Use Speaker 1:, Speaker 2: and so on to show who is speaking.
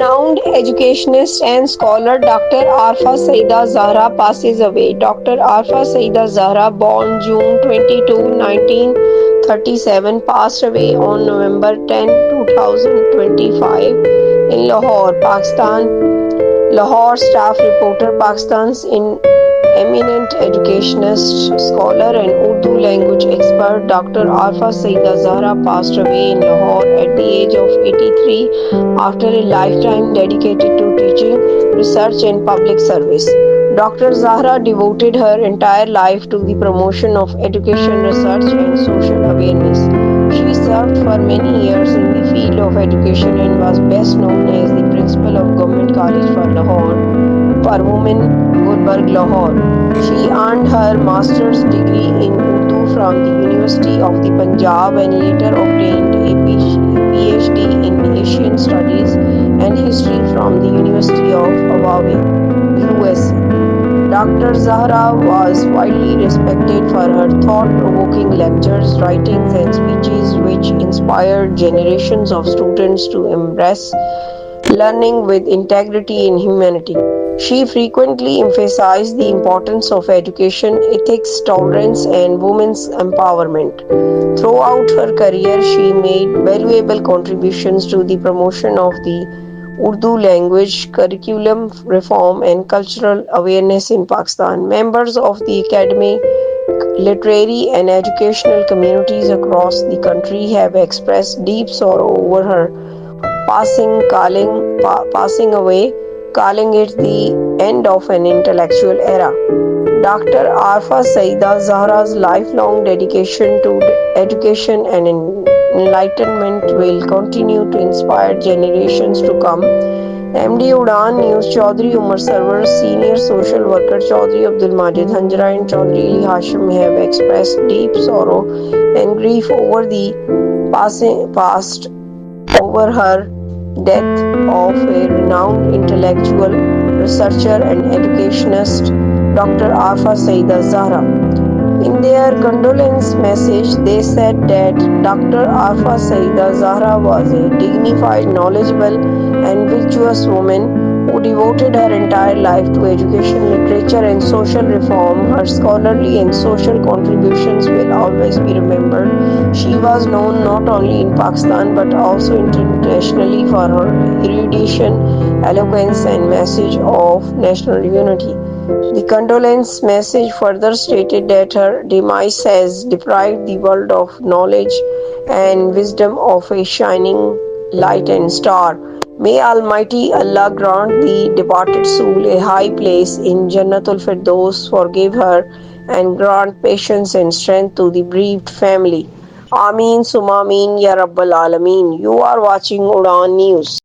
Speaker 1: Renowned educationist and scholar Dr. Arfa Sayeda Zehra passes away. Dr. Arfa Sayeda Zehra, born June 22, 1937, passed away on November 10, 2025 in Lahore, Pakistan. Lahore staff reporter, Pakistan's eminent educationist, scholar and Urdu language expert Dr. Arfa Sayeda Zehra passed away in Lahore at the age of 83 after a lifetime dedicated to teaching, research and public service. Dr. Zehra devoted her entire life to the promotion of education, research and social awareness. She served for many years in the field of education and was best known as the principal of Government College for Lahore for Women, Gulberg, Lahore. She earned her master's degree in Urdu from the University of the Punjab and later obtained a Ph.D. in Asian Studies and History from the University of Hawai, USA. Dr. Zehra was widely respected for her thought-provoking lectures, writings and speeches which inspired generations of students to embrace learning with integrity and humanity. She frequently emphasized the importance of education, ethics, tolerance, and women's empowerment. Throughout her career, she made valuable contributions to the promotion of the Urdu language, curriculum reform, and cultural awareness in Pakistan. Members of the academic, literary, and educational communities across the country have expressed deep sorrow over her passing away, calling it the end of an intellectual era. Dr. Arfa Sayeda Zehra's lifelong dedication to education and enlightenment will continue to inspire generations to come. MD Udan News Chaudhry Umar Sarwar, Senior Social Worker Chaudhry Abdul Majid Hanjra and Chaudhry Ali Hashim have expressed deep sorrow and grief over the past over her death of a renowned intellectual, researcher and educationist, Dr. Arfa Sayeda Zehra. In their condolence message, they said that Dr. Arfa Sayeda Zehra was a dignified, knowledgeable and virtuous woman who devoted her entire life to education, literature and social reform. Her scholarly and social contributions will always be remembered. She was known not only in Pakistan but also internationally for her erudition, eloquence and message of national unity. The condolence message further stated that her demise has deprived the world of knowledge and wisdom of a shining light and star. May Almighty Allah grant the departed soul a high place in Jannatul Firdaus, forgive her, and grant patience and strength to the bereaved family. Ameen Summa Ameen Ya Rabbal Alameen. You are watching Udan News.